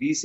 20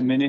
MNA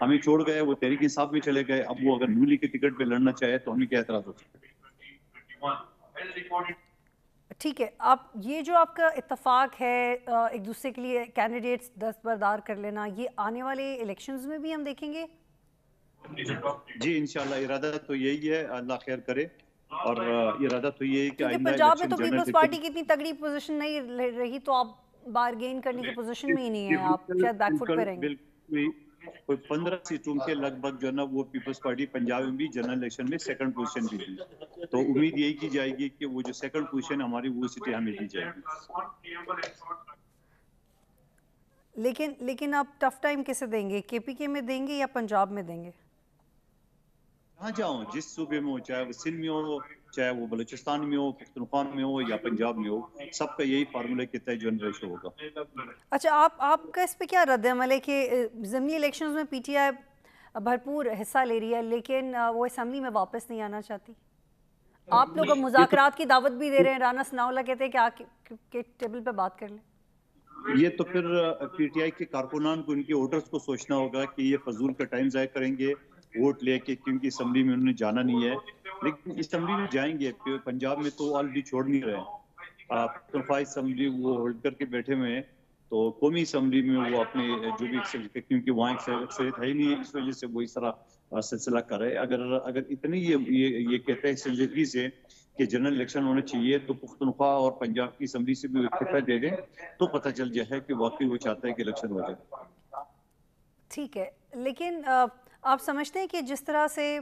ہمیں چھوڑ گئے, وہ تحریک انصاف میں چلے گئے. اب وہ اگر نون لیگ کے ٹکٹ پہ لڑنا چاہے تو ہمیں کیا اعتراض ہو سکتا ہے؟ ٹھیک ہے, آپ یہ جو آپ کا اتفاق ہے ایک دوسرے کے لیے کینڈیڈیٹس دستبردار کر لینا, یہ آنے والے الیکشنز میں بھی ہم دیکھیں گے؟ جی انشاءاللہ ارادہ تو یہی ہے, اللہ خیر کرے. اور ارادہ تو یہ ہے کہ کیونکہ آئندہ پنجاب میں الیکشن تو جنرل پیپلز پارٹی کی اتنی تگڑی پوزیشن نہیں رہی, تو آپ بارگین کرنے کی پوزیشن میں ہی نہیں ہیں, آپ شاید بیک فٹ پہ رہیں گے. کوئی 15 سیٹوں کے لگ بھگ جو ہے نا وہ پیپلز پارٹی پنجاب میں بھی جنرل الیکشن میں سیکنڈ پوزیشن بھی دی, تو امید یہی کی جائے گی کہ وہ جو سیکنڈ پوزیشن ہماری وہ سیٹیں ہمیں دی جائے گی. لیکن آپ ٹف ٹائم کیسے دیں گے, کے پی کے میں دیں گے یا پنجاب میں دیں گے؟ کہاں جاؤں, جس صوبے میں ہو, چاہے وہ سندھ میں ہو, چاہے وہ بلوچستان میں ہو, پختونخوا میں ہو یا پنجاب میں ہو, سب کا یہی فارمولہ کے تحت جنرل الیکشن ہوگا. اچھا, آپ کا اس پہ کیا رد عمل ہے کہ ضمنی الیکشنز میں پی ٹی آئی بھرپور حصہ لے رہی ہے لیکن وہ اسمبلی میں واپس نہیں آنا چاہتی؟ آپ لوگ اب مذاکرات کی دعوت بھی دے رہے ہیں, رانا ثناءاللہ کہتے ہیں کہ آ کے ٹیبل پہ بات کر لیں. یہ تو پھر پی ٹی آئی کے کارکنان کو, ان کے ووٹرز کو سوچنا ہوگا کہ یہ فضول کا ٹائم ضائع کریں گے ووٹ لے کے, کیونکہ اسمبلی میں انہوں نے جانا نہیں ہے. لیکن اسمبلی میں جائیں گے, پنجاب میں تو آلریڈی چھوڑ نہیں رہے ہیں. پختونخوا اسمبلی وہ ہولڈ کر کے بیٹھے ہوئے ہیں, تو قومی اسمبلی میں وہ اپنے جو بھی کیونکہ وہاں اکثریت ہے ہی نہیں ہے, اس وجہ سے وہ اس طرح سلسلہ کر رہے. اگر اتنی یہ کہتے ہیں سنجیدگی سے کہ جنرل الیکشن ہونے چاہیے, تو پختونخوا اور پنجاب کی اسمبلی سے بھی استعفیٰ دے دیں تو پتہ چل جائے کہ واقعی وہ چاہتا ہے کہ الیکشن ہو جائے. ٹھیک ہے, لیکن آپ سمجھتے ہیں کہ جس طرح سے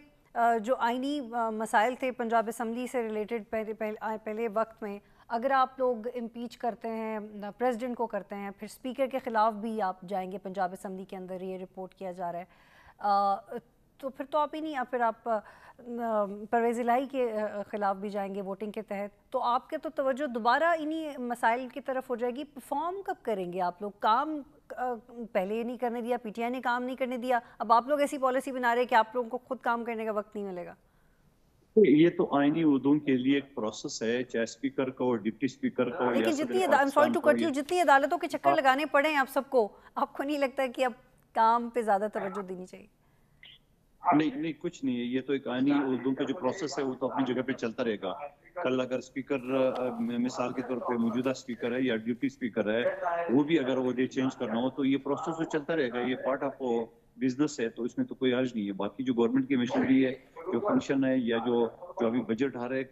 جو آئینی مسائل تھے پنجاب اسمبلی سے ریلیٹڈ پہلے وقت میں, اگر آپ لوگ امپیچ کرتے ہیں پریزیڈنٹ کو کرتے ہیں, پھر اسپیکر کے خلاف بھی آپ جائیں گے پنجاب اسمبلی کے اندر, یہ رپورٹ کیا جا رہا ہے, تو پھر تو آپ ہی نہیں, یا پھر آپ پرویز الہی کے خلاف بھی جائیں گے ووٹنگ کے تحت, تو آپ کے تو توجہ دوبارہ انہی مسائل کی طرف ہو جائے گی. پرفارم کب کریں گے آپ لوگ؟ کام پہلے نہیں کرنے دیا, پی ٹی آئی نے کام نہیں کرنے دیا, اب آپ لوگ ایسی پالیسی بنا رہے ہیں کہ آپ لوگوں کو خود کام کرنے کا وقت نہیں ملے گا. یہ تو آئینی اردو کے لیے ایک پروسیس ہے, چاہے اسپیکر کو, ڈپٹی اسپیکر کو, لیکن جتنی عدالتوں کے چکر لگانے پڑے ہیں آپ سب کو, آپ کو نہیں لگتا کہ اب کام پہ زیادہ توجہ دینی چاہیے؟ نہیں کچھ نہیں ہے, یہ تو ایک آئینی اردو کا جو پروسیس ہے وہ تو اپنی جگہ پہ چلتا رہے گا. کل اگر اسپیکر مثال کے طور پہ موجودہ اسپیکر ہے یا ڈپٹی اسپیکر ہے, وہ بھی اگر عہدے چینج کرنا ہو تو یہ پروسیس تو چلتا رہے گا, یہ پارٹ آف بزنس ہے, تو اس میں تو کوئی حرج نہیں ہے. باقی جو گورنمنٹ کی مشینری ہے, جو فنکشن ہے, یا جو ابھی بجٹ آ رہے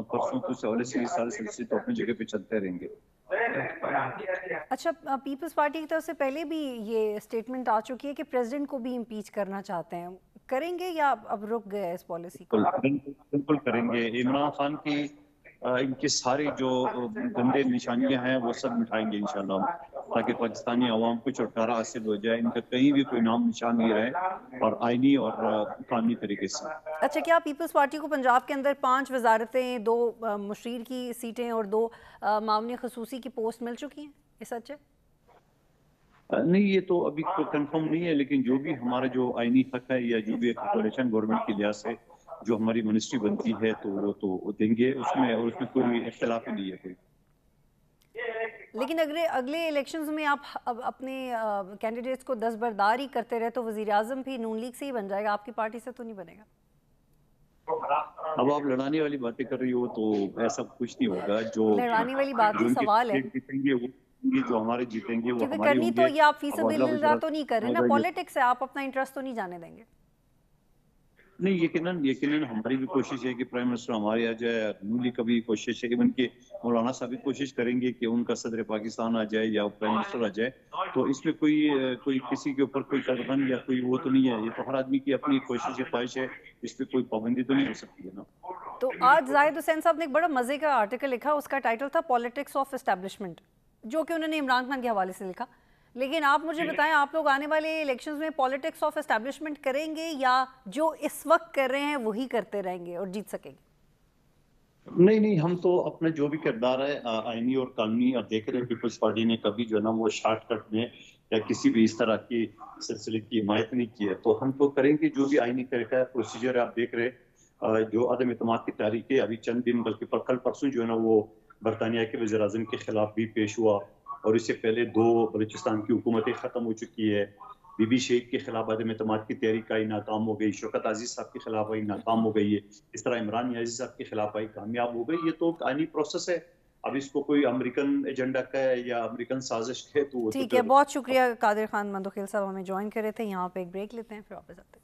پرسوں تو سوالے سے سارے سلسلے تو اپنی جگہ پہ چلتے رہیں گے. اچھا, پیپلز پارٹی کی طرف سے پہلے بھی یہ اسٹیٹمنٹ آ چکی ہے کہ پریزیڈنٹ کو بھی امپیچ کرنا چاہتے ہیں, کریں گے یا اب رک گئے اس پالیسی کو؟ بالکل کریں گے. عمران خان کی ان کی ساری جو گندے نشانیاں ہیں وہ سب مٹھائیں گے انشاءاللہ, تاکہ پاکستانی عوام کو چھٹکارا حاصل ہو جائے, ان کا کہیں بھی کوئی نام نشان نہیں رہے, اور آئینی اور قانونی طریقے سے. اچھا, کیا پیپلز پارٹی کو پنجاب کے اندر 5 وزارتیں, 2 مشیر کی سیٹیں اور 2 معاون خصوصی کی پوسٹ مل چکی ہیں, یہ سچ ہے؟ نہیں, یہ تو ابھی کنفرم نہیں ہے, لیکن جو بھی ہمارا جو آئینی حق ہے یا جو بھی کولیشن گورنمنٹ کی لحاظ سے جو ہماری منسٹری بنتی ہے تو وہ تو دیں گے, اس میں کوئی اختلاف نہیں ہے کوئی. لیکن اگلے الیکشنز میں آپ اپنے کینڈیڈیٹس کو دستبردار ہی کرتے رہے تو وزیر اعظم بھی نون لیگ سے ہی بن جائے گا, آپ کی پارٹی سے تو نہیں بنے گا. اب آپ لڑانے والی باتیں کر رہی ہو تو ایسا کچھ نہیں ہوگا. جو لڑانے والی بات نہیں, سوال ہے, جیتیں گے وہ جو ہمارے جیتیں گے وہ کیونکہ ہمارے کرنی ہوں تو گے. یہ آپ فی سبیل اللہ تو نہیں کر رہے نا, پولیٹکس ہے, آپ اپنا انٹرسٹ تو نہیں جانے دیں گے. نہیں, یقیناً ہماری بھی کوشش ہے کہ پرائم منسٹر ہمارے آ جائے, نون لیگ کا بھی کوشش ہے, ایون کہ مولانا صاحب بھی کوشش کریں گے کہ ان کا صدر پاکستان آ جائے یا پرائم منسٹر آ جائے, تو اس میں کوئی کسی کے اوپر کوئی قدغن یا کوئی وہ تو نہیں ہے, یہ تو ہر آدمی کی اپنی کوشش ہے, خواہش ہے, اس پہ کوئی پابندی تو نہیں ہو سکتی ہے نا. تو آج زاہد حسین صاحب نے ایک بڑا مزے کا آرٹیکل لکھا, اس کا ٹائٹل تھا پولیٹکس آف اسٹیبلشمنٹ, جو کہ انہوں نے عمران خان کے حوالے سے لکھا. لیکن آپ مجھے بتائیں, آپ لوگ آنے والے الیکشنز میں پولیٹکس آف اسٹیبلشمنٹ کریں گے یا جو اس وقت کر رہے ہیں وہی کرتے رہیں گے اور جیت سکیں گے؟ نہیں, ہم تو اپنا جو بھی کردار ہے آئینی اور قانونی, اور دیکھ رہے ہیں پیپلز پارٹی نے کبھی جو ہے نا وہ شارٹ کٹ میں یا کسی بھی اس طرح کی سلسلے کی حمایت نہیں کی ہے, تو ہم تو کریں گے جو بھی آئینی طریقہ ہے, پروسیجر ہے. آپ دیکھ رہے جو عدم اعتماد کی تحریک ہے ابھی چند دن بلکہ کل پرسوں جو ہے نا وہ برطانیہ کے وزیر اعظم کے خلاف بھی پیش ہوا, اور اس سے پہلے 2 بلوچستان کی حکومتیں ختم ہو چکی ہے. بی بی شیخ کے خلاف عدم اعتماد کی تحریک آئی، ناکام ہو گئی، شوکت عزیز صاحب کے خلاف آئی، ناکام ہو گئی ہے، اس طرح عمران نیازی صاحب کے خلاف آئی، کامیاب ہو گئی. یہ تو آئینی پروسیس ہے. اب اس کو کوئی امریکن ایجنڈا کا ہے یا امریکن سازش ہے تو وہ تو ٹھیک ہے. بہت شکریہ قادر خان مندوخیل صاحب ہمیں جوائن کر رہے تھے. یہاں پہ ایک بریک لیتے ہیں پھر واپس آتے ہیں.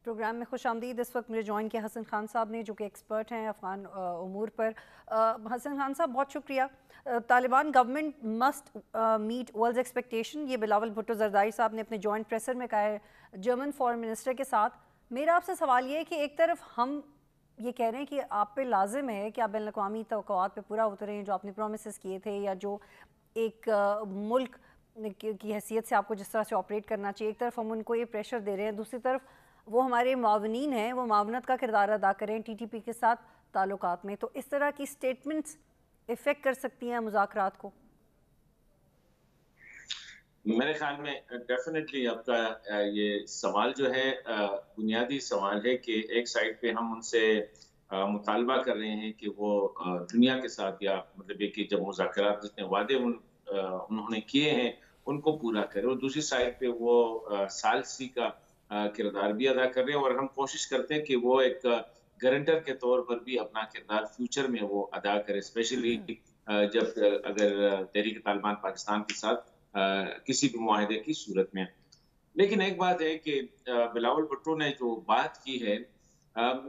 پروگرام میں خوش آمدید. اس وقت مجھے جوائن کیا حسن خان صاحب نے جو کہ ایکسپرٹ ہیں افغان امور پر. حسن خان صاحب بہت شکریہ. Taliban government must meet world's expectation, یہ بلاول بھٹو زرداری صاحب نے اپنے جوائنٹ پریسر میں کہا ہے جرمن فارن منسٹر کے ساتھ. میرا آپ سے سوال یہ ہے کہ ایک طرف ہم یہ کہہ رہے ہیں کہ آپ پہ لازم ہے کہ آپ بین الاقوامی توقعات پہ پورا اتریں جو آپ نے پرومسز کیے تھے یا جو ایک ملک کی حیثیت سے آپ کو جس طرح سے آپریٹ کرنا چاہیے. ایک طرف ہم ان کو یہ پریشر دے رہے ہیں، دوسری طرف وہ ہمارے معاونین ہیں، وہ معاونت کا کردار ادا کریں ٹی ٹی پی کے ساتھ تعلقات میں. تو اس طرح کی سٹیٹمنٹس افیکٹ کر سکتی ہیں مذاکرات کو؟ میرے خیال میں ڈیفینیٹلی آپ کا یہ سوال جو ہے بنیادی سوال ہے کہ ایک سائڈ پہ ہم ان سے مطالبہ کر رہے ہیں کہ وہ دنیا کے ساتھ یا مطلب کہ جب مذاکرات جتنے وعدے انہوں نے کیے ہیں ان کو پورا کرے، اور دوسری سائڈ پہ وہ ثالثی کا کردار بھی ادا کر رہے ہیں، اور ہم کوشش کرتے ہیں کہ وہ ایک گارنٹر کے طور پر بھی اپنا کردار فیوچر میں وہ ادا کرے، اسپیشلی جب اگر تحریک طالبان پاکستان کے ساتھ کسی بھی معاہدے کی صورت میں. لیکن ایک بات ہے کہ بلاول بھٹو نے جو بات کی ہے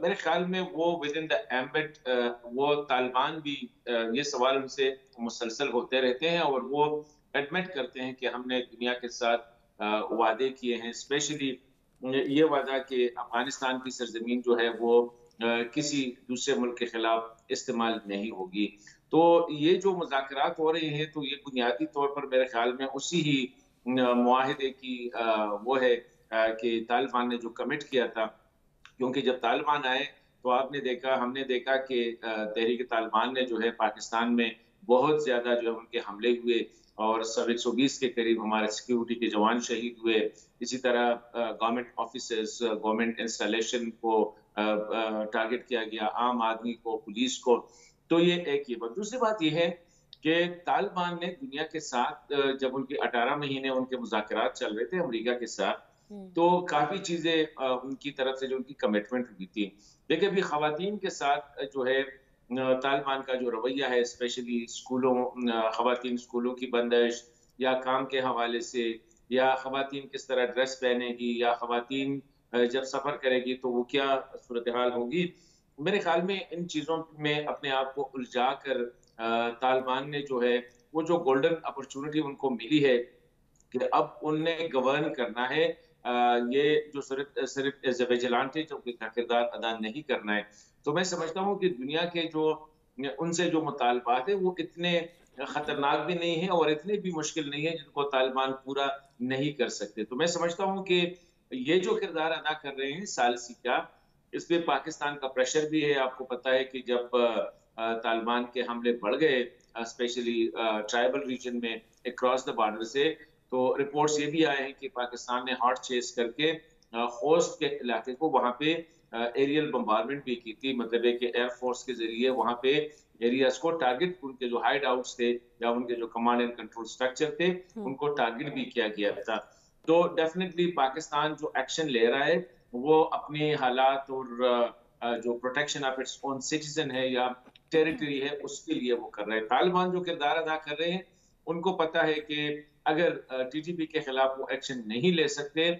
میرے خیال میں وہ ود ان دا ایمبٹ، وہ طالبان بھی یہ سوال ان سے مسلسل ہوتے رہتے ہیں اور وہ ایڈمٹ کرتے ہیں کہ ہم نے دنیا کے ساتھ وعدے کیے ہیں، اسپیشلی یہ وعدہ کہ افغانستان کی سرزمین جو ہے وہ کسی دوسرے ملک کے خلاف استعمال نہیں ہوگی. تو یہ جو مذاکرات ہو رہے ہیں تو یہ بنیادی طور پر میرے خیال میں اسی ہی معاہدے کی وہ ہے کہ طالبان نے جو کمٹ کیا تھا، کیونکہ جب طالبان آئے تو آپ نے دیکھا، ہم نے دیکھا کہ تحریک طالبان نے جو ہے پاکستان میں بہت زیادہ جو ہے ان کے حملے ہوئے اور 120 کے قریب ہمارے سیکیورٹی کے جوان شہید ہوئے. اسی طرح گورنمنٹ آفیسز، گورنمنٹ انسٹالیشن کو ٹارگٹ کیا گیا، عام آدمی کو، پولیس کو. تو یہ ایک یہ بات. دوسری بات یہ ہے کہ طالبان نے دنیا کے ساتھ جب ان کے 18 مہینے ان کے مذاکرات چل رہے تھے امریکہ کے ساتھ، تو کافی چیزیں ان کی طرف سے جو ان کی کمٹمنٹ ہوئی تھی. دیکھیں ابھی خواتین کے ساتھ جو ہے طالبان کا جو رویہ ہے، اسپیشلی اسکولوں، خواتین اسکولوں کی بندش یا کام کے حوالے سے، یا خواتین کس طرح ڈریس پہنے گی، یا خواتین جب سفر کرے گی تو وہ کیا صورتحال ہوگی، میرے خیال میں ان چیزوں میں اپنے آپ کو الجھا کر طالبان نے جو ہے وہ جو گولڈن اپرچونٹی ان کو ملی ہے کہ اب ان نے گورن کرنا ہے، یہ جو صرف ویجیلانٹے جو کردار ادا نہیں کرنا ہے. تو میں سمجھتا ہوں کہ دنیا کے جو ان سے جو مطالبات ہیں وہ اتنے خطرناک بھی نہیں ہیں اور اتنے بھی مشکل نہیں ہیں جن کو طالبان پورا نہیں کر سکتے. تو میں سمجھتا ہوں کہ یہ جو کردار ادا کر رہے ہیں ثالثی کا، اس پہ پاکستان کا پریشر بھی ہے. آپ کو پتہ ہے کہ جب طالبان کے حملے بڑھ گئے اسپیشلی ٹرائبل ریجن میں اکراس دا بارڈر سے، تو رپورٹس یہ بھی آئے ہیں کہ پاکستان نے ہارٹ چیس کر کے خوست کے علاقے کو وہاں پہ ایریل بمبارمنٹ بھی کی تھی، مطلب ہے کہ ایئر فورس کے ذریعے وہاں پہ ایریاز کو ٹارگٹ، ان کے جو ہائیڈ آؤٹس تھے یا ان کے جو کمانڈ اینڈ کنٹرول سٹرکچر تھے ان کو ٹارگٹ بھی کیا گیا تھا. تو ڈیفینیٹلی پاکستان جو ایکشن لے رہا ہے وہ اپنے حالات اور جو protection of its own citizen ہے یا ٹیریٹری ہے اس کے لیے وہ کر رہے ہیں. طالبان جو کردار ادا کر رہے ہیں ان کو پتہ ہے کہ اگر ٹی ٹی پی کے خلاف وہ ایکشن نہیں لے سکتے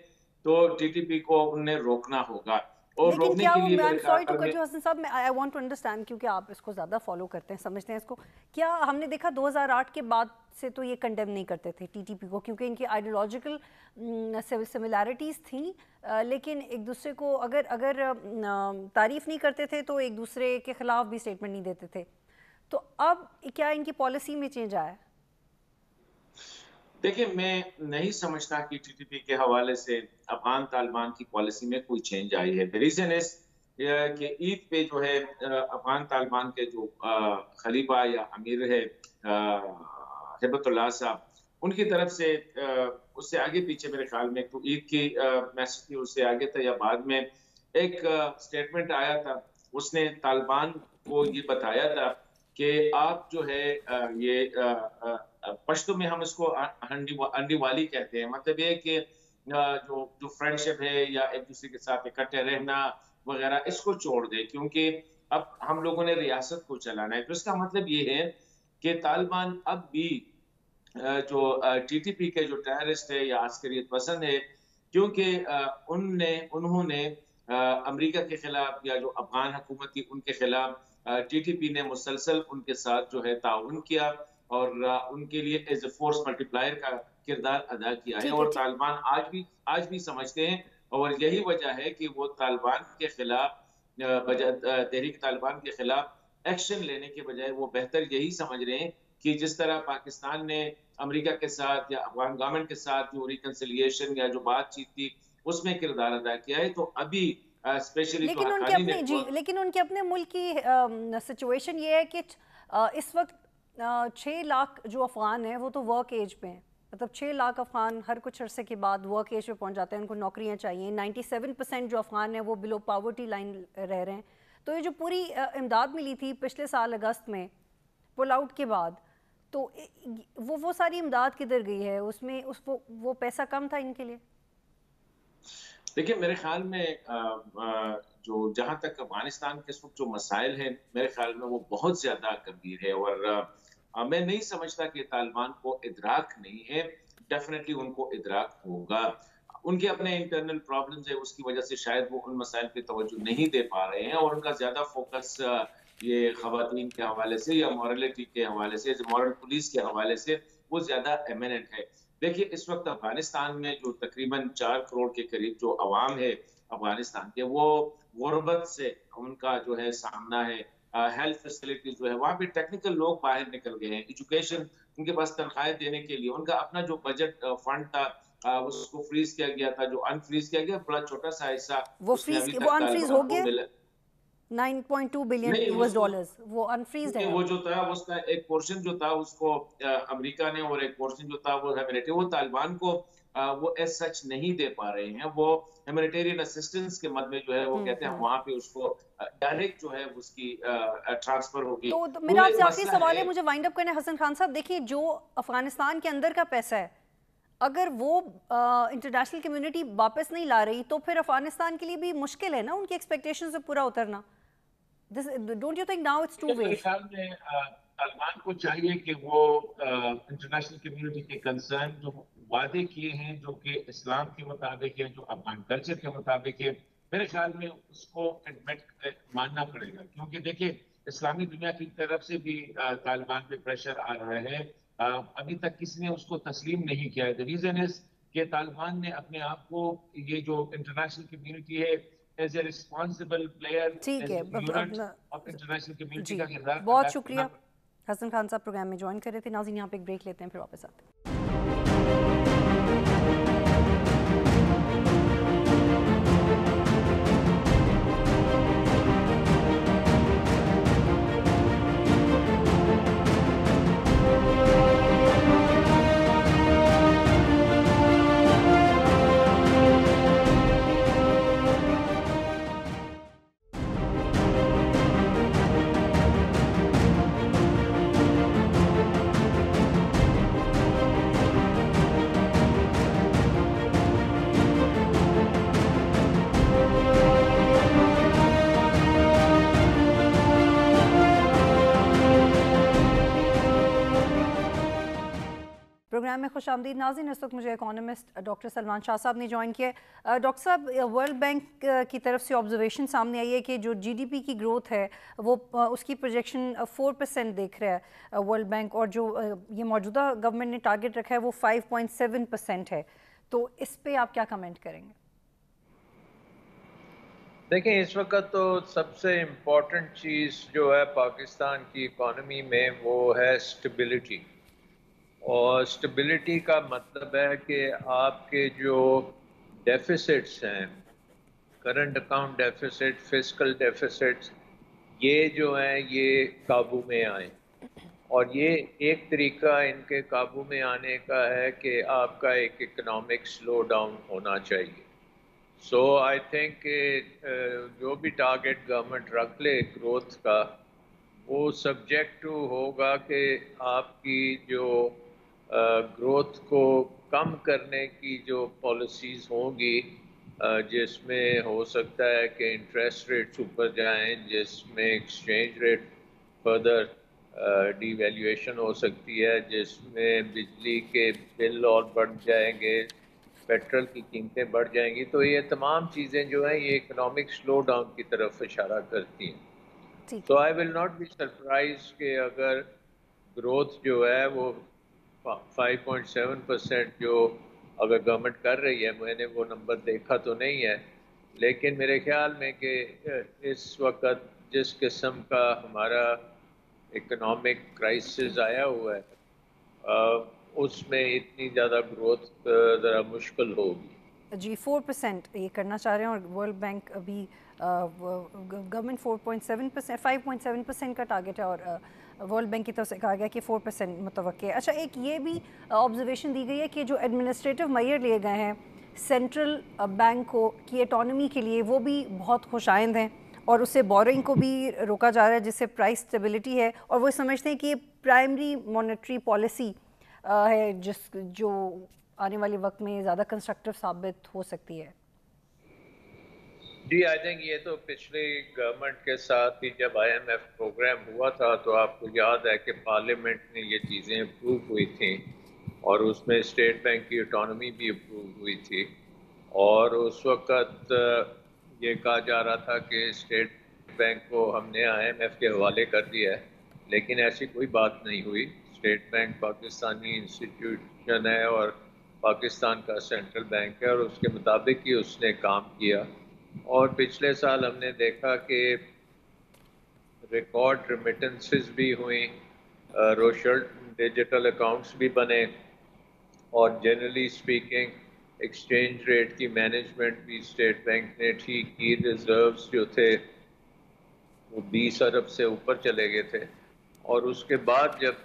تو ٹی ٹی پی کو انہیں روکنا ہوگا. اور لیکن روکنے کیا کے وہ لیے میں میرے سوری ٹو خیال کٹ میں یو حسن صاحب، آئی وانٹ ٹو انڈرسٹینڈ کیونکہ آپ اس کو زیادہ فالو کرتے ہیں، سمجھتے ہیں اس کو، کیا ہم نے دیکھا 2008 کے بعد سے تو یہ کنڈیم نہیں کرتے تھے ٹی ٹی پی کو کیونکہ ان کی آئیڈیولوجیکل سملیرٹیز تھیں، لیکن ایک دوسرے کو اگر تعریف نہیں کرتے تھے تو ایک دوسرے کے خلاف بھی اسٹیٹمنٹ نہیں دیتے تھے، تو اب کیا ان کی پالیسی میں چینج آیا ہے؟ دیکھیں میں نہیں سمجھتا کہ ٹی ٹی پی کے حوالے سے افغان طالبان کی پالیسی میں کوئی چینج آئی ہے. ریزن اس کہ عید پہ جو ہے افغان طالبان کے جو خلیفہ یا امیر ہے ہیبت اللہ صاحب، ان کی طرف سے اس سے آگے پیچھے میرے خیال میں تو عید کی میسج تھی، اس سے آگے تھا یا بعد میں ایک سٹیٹمنٹ آیا تھا، اس نے طالبان کو یہ بتایا تھا کہ آپ جو ہے یہ پشتو میں ہم اس کو انڈی والی کہتے ہیں، مطلب یہ کہ جو فرینڈشپ ہے یا ایک دوسرے کے ساتھ اکٹھے رہنا وغیرہ اس کو چھوڑ دے، کیونکہ اب ہم لوگوں نے ریاست کو چلانا ہے. تو اس کا مطلب یہ ہے کہ طالبان اب بھی جو ٹی ٹی پی کے جو ٹیررسٹ ہے یا عسکریت پسند ہے، کیونکہ انہوں نے امریکہ کے خلاف یا جو افغان حکومت تھی ان کے خلاف ٹی ٹی پی نے مسلسل ان کے ساتھ جو ہے تعاون کیا اور ان کے لیے ایز اے فورس ملٹی پلائر کا کردار ادا کیا ہے. اور طالبان آج بھی سمجھتے ہیں، اور یہی وجہ ہے کہ وہ طالبان کے خلاف تحریک طالبان کے خلاف ایکشن لینے کے بجائے وہ بہتر یہی سمجھ رہے ہیں کہ جس طرح پاکستان نے امریکہ کے ساتھ یا افغان گورنمنٹ کے ساتھ جو ریکنسیلیشن یا جو بات چیت تھی اس میں کردار ادا کیا ہے. تو ابھی اسپیشلی لیکن ان کے اپنے ملک کی سچویشن یہ ہے کہ اس وقت 6 لاکھ جو افغان ہیں وہ تو ورک ایج پہ ہیں، مطلب 6 لاکھ افغان ہر کچھ عرصے کے بعد ورک ایج پہ پہنچ جاتے ہیں، ان کو نوکریاں چاہیے. 97% جو افغان ہیں وہ بلو پاورٹی لائن رہ رہے ہیں. تو یہ جو پوری امداد ملی تھی پچھلے سال اگست میں پل آؤٹ کے بعد، تو وہ ساری امداد کدھر گئی ہے؟ اس میں وہ پیسہ کم تھا ان کے لیے. دیکھیں میرے خیال میں جو جہاں تک افغانستان کے اس وقت جو مسائل ہیں میرے خیال میں وہ بہت زیادہ گمبھیر ہے، اور میں نہیں سمجھتا کہ طالبان کو ادراک نہیں ہے. ڈیفینیٹلی ان کو ادراک ہوگا، ان کے اپنے انٹرنل پرابلمز ہیں، اس کی وجہ سے شاید وہ ان مسائل پہ توجہ نہیں دے پا رہے ہیں، اور ان کا زیادہ فوکس یہ خواتین کے حوالے سے یا مورلٹی کے حوالے سے، مورل پولیس کے حوالے سے وہ زیادہ ایمیننٹ ہے. دیکھیے اس وقت افغانستان میں جو تقریباً 4 کروڑ کے قریب جو عوام ہے افغانستان کے، وہ غربت سے ان کا جو ہے سامنا ہے. ہیلتھ فیسلٹیز جو ہے وہاں پہ ٹیکنیکل لوگ باہر نکل گئے ہیں، ایجوکیشن ان کے پاس تنخواہیں دینے کے لیے ان کا اپنا جو بجٹ فنڈ تھا اس کو فریز کیا گیا تھا، جو انفریز کیا گیا بڑا چھوٹا سا حصہ وہ انفریز ہو گیا 9.2 بلین US ڈالرز، وہ انفریزڈ ہے. وہ جو تھا اس کا ایک پورشن جو تھا اس کو امریکہ نے، اور ایک پورشن جو تھا وہ ہیومینیٹی، وہ طالبان کو وہ ایس سچ نہیں دے پا رہے ہیں. وہ ہیومینیٹیرین اسسٹنس کے مد میں جو ہے وہ کہتے ہیں وہاں پہ اس کو ڈائریکٹ جو ہے اس کی ٹرانسفر ہوگی. تو میرا آپ سے آخری سوال ہے، مجھے وائنڈ اپ کرنے حسن خان صاحب. دیکھیے جو افغانستان کے اندر کا پیسہ ہے اگر وہ انٹرنیشنل کمیونٹی واپس نہیں لا رہی تو پھر افغانستان کے لیے بھی مشکل ہے نا ان کی ایکسپیکٹیشن سے پورا اترنا. Don't you think now it's too میرے خیال میں طالبان کو چاہیے کہ وہ انٹرنیشنل کمیونٹی کے کنسرن جو وعدے کیے ہیں جو کہ اسلام کے مطابق ہے، جو افغان کلچر کے مطابق ہے، میرے خیال میں اس کو ماننا پڑے گا. کیونکہ دیکھیں اسلامی دنیا کی طرف سے بھی طالبان پہ پریشر آ رہا ہے، ابھی تک کسی نے اس کو تسلیم نہیں کیا ہے. The reason is کہ طالبان نے اپنے آپ کو یہ جو انٹرنیشنل کمیونٹی ہے ایز اے ریسپانسبل پلیئر، ٹھیک ہے. جی بہت شکریہ حسن خان صاحب پروگرام میں جوائن کر رہے تھے. ناظرین یہاں پہ ایک بریک لیتے ہیں، پھر واپس آتے ہیں. پروگرام میں خوش آمدید ناظرین. اس وقت مجھے اکانومسٹ ڈاکٹر سلمان شاہ صاحب نے جوائن کیا ہے. ڈاکٹر صاحب, ورلڈ بینک کی طرف سے آبزرویشن سامنے آئی ہے کہ جو جی ڈی پی کی گروتھ ہے وہ اس کی پروجیکشن 4% دیکھ رہا ہے ورلڈ بینک, اور جو یہ موجودہ گورنمنٹ نے ٹارگٹ رکھا ہے وہ 5.7% ہے. تو اس پہ آپ کیا کمنٹ کریں گے؟ دیکھیں, اس وقت تو سب سے امپورٹنٹ چیز جو ہے پاکستان کی اکانومی میں وہ ہے اسٹیبلٹی. اور اسٹیبلٹی کا مطلب ہے کہ آپ کے جو ڈیفیسٹس ہیں, current account deficit, fiscal deficits, یہ جو ہیں یہ قابو میں آئیں. اور یہ ایک طریقہ ان کے قابو میں آنے کا ہے کہ آپ کا ایک اکنامک سلو ڈاؤن ہونا چاہیے. سو آئی تھنک جو بھی ٹارگٹ گورنمنٹ رکھ لے گروتھ کا, وہ سبجیکٹ ٹو ہوگا کہ آپ کی جو گروتھ کو کم کرنے کی جو پالیسیز ہوں گی, جس میں ہو سکتا ہے کہ انٹرسٹ ریٹس اوپر جائیں, جس میں exchange rate further devaluation ہو سکتی ہے, جس میں بجلی کے بل اور بڑھ جائیں گے, پیٹرول کی قیمتیں بڑھ جائیں گی. تو یہ تمام چیزیں جو ہیں یہ اکنامک سلو ڈاؤن کی طرف اشارہ کرتی ہیں. سو آئی ول ناٹ بی سرپرائز کہ اگر گروتھ جو ہے وہ 5.7% جو اگر گورنمنٹ کر رہی ہے, میں نے وہ نمبر دیکھا تو نہیں ہے, لیکن میرے خیال میں کہ اس وقت جس قسم کا ہمارا اکنامک کرائسس آیا ہوا ہے اس میں اتنی زیادہ گروتھ ذرا مشکل ہوگی. جی 4% یہ کرنا چاہ رہے ہیں, اور ورلڈ بینک ابھی گورنمنٹ 5.7% کا ٹارگٹ ہے, اور ورلڈ بینک کی طرف سے کہا گیا کہ 4% متوقع ہے. اچھا, ایک یہ بھی آبزرویشن دی گئی ہے کہ جو ایڈمنسٹریٹو میئر لیے گئے ہیں سینٹرل بینک کو کی اٹانومی کے لیے, وہ بھی بہت خوش آئند ہیں, اور اس سے بورنگ کو بھی روکا جا رہا ہے جس سے پرائس اسٹیبلٹی ہے, اور وہ سمجھتے ہیں کہ یہ پرائمری مانیٹری پالیسی ہے جو آنے والے وقت میں زیادہ کنسٹرکٹیو ثابت ہو سکتی ہے. جی, آئی تھنک یہ تو پچھلی گورنمنٹ کے ساتھ بھی جب IMF پروگرام ہوا تھا تو آپ کو یاد ہے کہ پارلیمنٹ میں یہ چیزیں اپروو ہوئی تھیں, اور اس میں اسٹیٹ بینک کی اٹانومی بھی اپروو ہوئی تھی, اور اس وقت یہ کہا جا رہا تھا کہ اسٹیٹ بینک کو ہم نے IMF کے حوالے کر دیا ہے, لیکن ایسی کوئی بات نہیں ہوئی. اسٹیٹ بینک پاکستانی انسٹیٹیوشن ہے اور پاکستان کا سینٹرل بینک ہے, اور اس کے مطابق ہی اس نے کام کیا. اور پچھلے سال ہم نے دیکھا کہ ریکارڈ ریمیٹنسز بھی ہوئیں, روشل ڈیجیٹل اکاؤنٹس بھی بنے, اور جنرلی اسپیکنگ ایکسچینج ریٹ کی مینجمنٹ بھی اسٹیٹ بینک نے ٹھیک کی. ریزروز جو تھے وہ 20 ارب سے اوپر چلے گئے تھے, اور اس کے بعد جب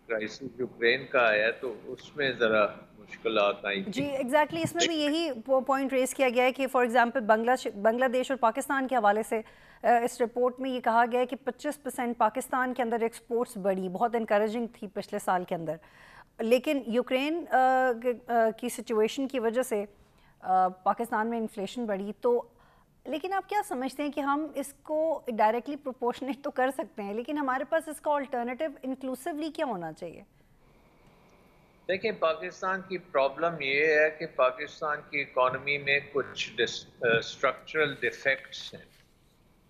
کرائسس یوکرین کا آیا تو اس میں ذرا مشکلات آئی تھیں. جی ایگزیکٹلی, اس میں بھی یہی پوائنٹ ریز کیا گیا ہے کہ فار ایگزامپل بنگلہ دیش اور پاکستان کے حوالے سے اس رپورٹ میں یہ کہا گیا ہے کہ 25% پاکستان کے اندر ایکسپورٹس بڑھی, بہت انکریجنگ تھی پچھلے سال کے اندر, لیکن یوکرین کی سچویشن کی وجہ سے پاکستان میں انفلیشن بڑھی. تو لیکن آپ کیا سمجھتے ہیں کہ ہم اس کو ڈائریکٹلی پروپورشنیٹ تو کر سکتے ہیں, لیکن ہمارے پاس اس کا آلٹرنیٹیو انکلوسیولی کیا ہونا چاہیے؟ دیکھیں, پاکستان کی پرابلم یہ ہے کہ پاکستان کی اکانومی میں کچھ اسٹرکچرل ڈیفیکٹس ہیں,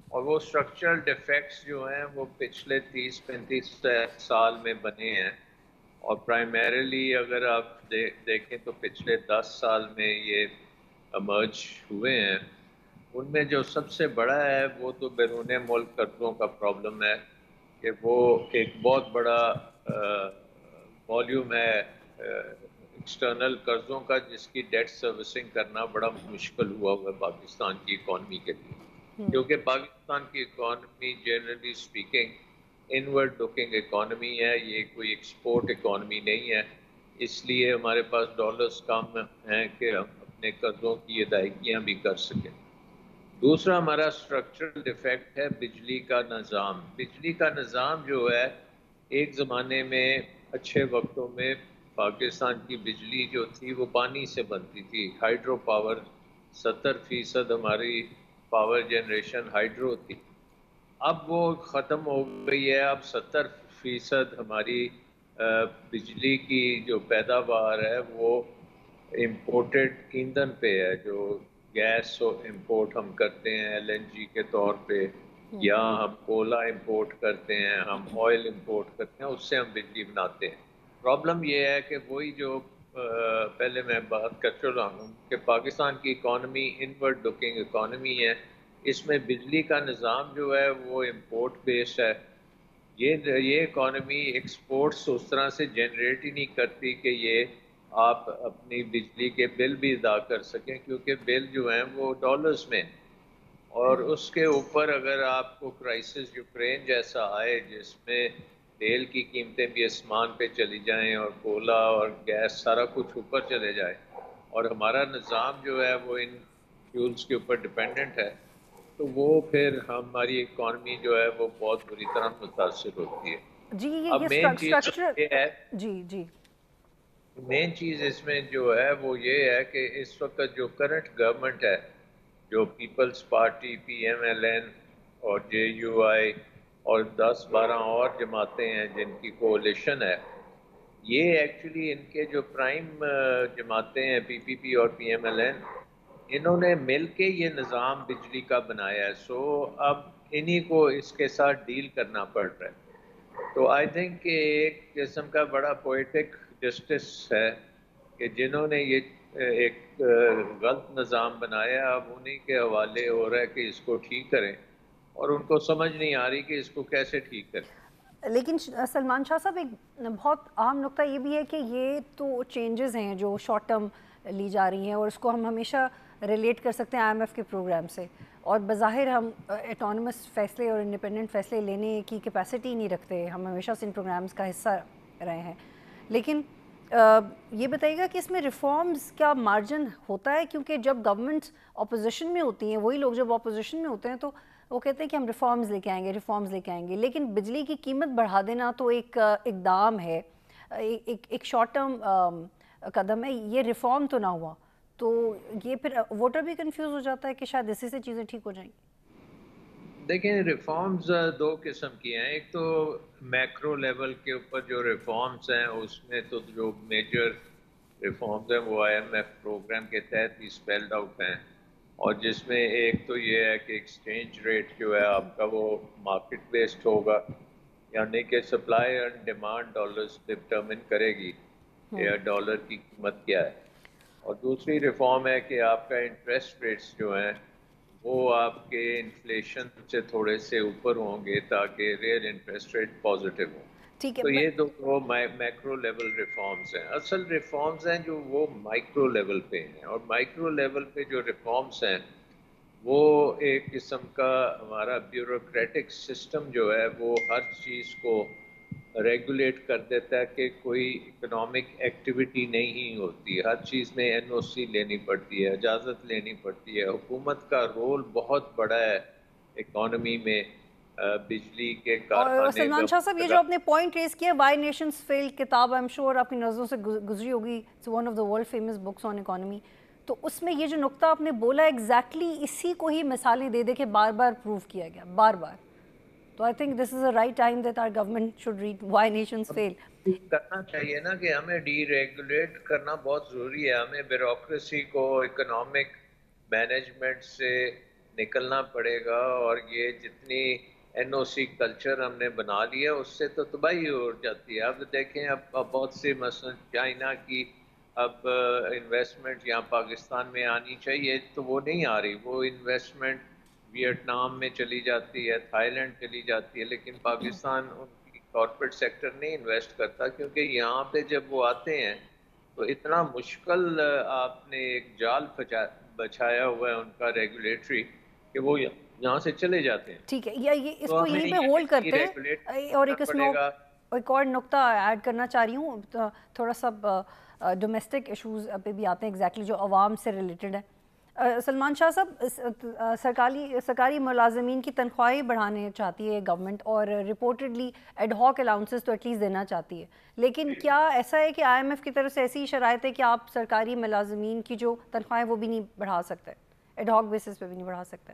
اور وہ اسٹرکچرل ڈیفیکٹس جو ہیں وہ پچھلے 30-35 سال میں بنے ہیں, اور پرائمریلی اگر آپ دیکھیں تو پچھلے 10 سال میں یہ ایمرج ہوئے ہیں. ان میں جو سب سے بڑا ہے وہ تو بیرون ملک قرضوں کا پرابلم ہے, کہ وہ ایک بہت بڑا والیوم ہے ایکسٹرنل قرضوں کا, جس کی ڈیٹ سروسنگ کرنا بڑا مشکل ہوا ہے پاکستان کی اکانومی کے لیے, کیونکہ پاکستان کی economy generally speaking inward looking economy ہے, یہ کوئی ایکسپورٹ اکانومی نہیں ہے. اس لیے ہمارے پاس ڈالرز کم ہیں کہ ہم اپنے قرضوں کی ادائیگیاں بھی کر سکیں. دوسرا ہمارا اسٹرکچرل ڈیفیکٹ ہے بجلی کا نظام. بجلی کا نظام جو ہے, ایک زمانے میں اچھے وقتوں میں پاکستان کی بجلی جو تھی وہ پانی سے بنتی تھی, ہائیڈرو پاور, 70% ہماری پاور جنریشن ہائیڈرو تھی. اب وہ ختم ہو گئی ہے, اب 70% ہماری بجلی کی جو پیداوار ہے وہ امپورٹڈ ایندھن پہ ہے، جو گیس امپورٹ ہم کرتے ہیں ایل این جی کے طور پہ، یا ہم کولا امپورٹ کرتے ہیں، ہم آئل امپورٹ کرتے ہیں، اس سے ہم بجلی بناتے ہیں۔ پرابلم یہ ہے کہ وہی جو پہلے میں بات کر چلا ہوں کہ پاکستان کی اکانومی انورڈ لکنگ اکانومی ہے، اس میں بجلی کا نظام جو ہے وہ امپورٹ بیسڈ ہے۔ یہ اکانومی ایکسپورٹس اس طرح سے جنریٹ ہی نہیں کرتی کہ یہ آپ اپنی بجلی کے بل بھی ادا کر سکیں، کیونکہ بل جو ہیں وہ ڈالرز میں، اور اس کے اوپر اگر آپ کو کرائسس یوکرین جیسا آئے جس میں تیل کی قیمتیں بھی آسمان پہ چلی جائیں اور کولا اور گیس سارا کچھ اوپر چلے جائے، اور ہمارا نظام جو ہے وہ ان فیولز کے اوپر ڈیپینڈنٹ ہے، تو وہ پھر ہماری اکانومی جو ہے وہ بہت بری طرح متاثر ہوتی ہے۔ جی اب یہ مین چیز اسٹرکچر، یہ ہے، جی مین چیز اس میں جو ہے وہ یہ ہے کہ اس وقت جو کرنٹ گورنمنٹ ہے، جو Peoples Party, P M L N اور جے یو آئی اور 10-12 اور جماعتیں ہیں جن کی کولیشن ہے، یہ ایکچولی ان کے جو پرائم جماعتیں ہیں پی پی پی اور پی ایم ایل این، انہوں نے مل کے یہ نظام بجلی کا بنایا ہے، سو اب انہی کو اس کے ساتھ ڈیل کرنا پڑ رہا ہے۔ تو آئی تھنک کہ ایک قسم کا بڑا پوئٹک جسٹس ہے کہ جنہوں نے یہ ایک غلط نظام بنایا، اب انہی کے حوالے ہو رہا ہے کہ اس کو ٹھیک کریں، اور ان کو سمجھ نہیں آ رہی کہ اس کو کیسے ٹھیک کریں۔ لیکن سلمان شاہ صاحب ایک بہت اہم نقطہ یہ بھی ہے کہ یہ تو چینجز ہیں جو شارٹ ٹرم لی جا رہی ہیں، اور اس کو ہم ہمیشہ ریلیٹ کر سکتے ہیں آئی ایم ایف کے پروگرام سے، اور بظاہر ہم اٹانومس فیصلے اور انڈیپینڈنٹ فیصلے لینے کی کیپیسٹی نہیں رکھتے، ہم ہمیشہ سے ان پروگرامز کا حصہ رہے ہیں۔ لیکن یہ بتائیے گا کہ اس میں ریفارمز کا مارجن ہوتا ہے، کیونکہ جب گورنمنٹس اپوزیشن میں ہوتی ہیں، وہی لوگ جب اپوزیشن میں ہوتے ہیں تو وہ کہتے ہیں کہ ہم ریفارمز لے کے آئیں گے، لیکن بجلی کی قیمت بڑھا دینا تو ایک اقدام ہے، ایک شارٹ ٹرم قدم ہے، یہ ریفارم تو نہ ہوا، تو یہ پھر ووٹر بھی کنفیوز ہو جاتا ہے کہ شاید اسی سے چیزیں ٹھیک ہو جائیں گی۔ دیکھیں، ریفارمز دو قسم کی ہیں، ایک تو میکرو لیول کے اوپر جو ریفارمز ہیں اس میں تو جو میجر ریفارمز ہیں وہ آئی ایم ایف پروگرام کے تحت ہی اسپیلڈ آؤٹ ہیں، اور جس میں ایک تو یہ ہے کہ ایکسچینج ریٹ جو ہے آپ کا وہ مارکیٹ بیسڈ ہوگا، یعنی کہ supply and demand dollars determine کرے گی کہ ڈالر کی قیمت کیا ہے، اور دوسری ریفارم ہے کہ آپ کا انٹرسٹ ریٹس جو ہیں وہ آپ کے انفلیشن سے تھوڑے سے اوپر ہوں گے تاکہ ریئل انٹرسٹ ریٹ پازیٹیو ہوں۔ ٹھیک ہے، تو یہ دو میکرو لیول ریفارمز ہیں۔ اصل ریفارمز ہیں جو وہ مائکرو لیول پہ ہیں، اور مائکرو لیول پہ جو ریفارمز ہیں وہ ایک قسم کا ہمارا بیوروکریٹک سسٹم جو ہے وہ ہر چیز کو ریگولیٹ کر دیتا ہے کہ کوئی اکنامک ایکٹیویٹی نہیں ہوتی، ہر چیز میں این او سی لینی پڑتی ہے، اجازت لینی پڑتی ہے۔ حکومت کا رول بہت بڑا ہے اکانومی میں، بجلی کے اور کارخانے سلمان شاہ صاحب یہ جو آپ نے پوائنٹ ریز کیا، وائی نیشنز فیل کتاب آئی ایم شور آپ کی نظروں سے گزری ہوگی، it's one of the world famous books on economy, تو اس میں یہ جو نقطہ آپ نے بولا ایگزیکٹلی اسی کو ہی مثالیں دے دے کے بار بار پروو کیا گیا، بار بار، تو I think this is a right time that our government should read why nations fail. کرنا چاہیے نا کہ ہمیں ڈی ریگولیٹ کرنا بہت ضروری ہے، ہمیں بیوروکریسی کو اکنامک مینجمنٹ سے نکلنا پڑے گا، اور یہ جتنی این او سی کلچر ہم نے بنا لیا اس سے تو تباہی ہو جاتی ہے۔ اب دیکھیں، اب بہت سے مثلا چائنا کی اب انویسٹمنٹ یہاں پاکستان میں آنی چاہیے تو وہ نہیں آ رہی، وہ انویسٹمنٹ ویتنام میں چلی جاتی ہے، تھائی لینڈ چلی جاتی ہے، لیکن پاکستان ان کی کارپوریٹ سیکٹر نہیں انویسٹ کرتا، کیونکہ یہاں پہ جب وہ آتے ہیں تو اتنا مشکل آپ نے ایک جال بچھایا ہوا ہے ان کا ریگولیٹری کہ وہ یہاں سے چلے جاتے ہیں۔ ٹھیک ہے، یا یہ اس تو کو ہمیں یہیں پہ ہولڈ کرتے ہیں، ریگولیٹ اور کرنا ایک اس میں پڑے گا۔ ایک اور نقطہ ایڈ کرنا چاہ رہی ہوں، تھوڑا سا ڈومیسٹک ایشوز پہ بھی آتے ہیں ایگزیکٹلی جو عوام سے ریلیٹڈ ہیں۔ سلمان شاہ صاحب، سرکاری ملازمین کی تنخواہیں بڑھانے چاہتی ہے گورنمنٹ، اور رپورٹڈلی ایڈ ہاک الاؤنسز تو ایٹ لیسٹ دینا چاہتی ہے، لیکن کیا ایسا ہے کہ آئی ایم ایف کی طرف سے ایسی شرائط ہے کہ آپ سرکاری ملازمین کی جو تنخواہیں وہ بھی نہیں بڑھا سکتے، ایڈ ہاک بیسس پہ بھی نہیں بڑھا سکتے؟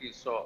2100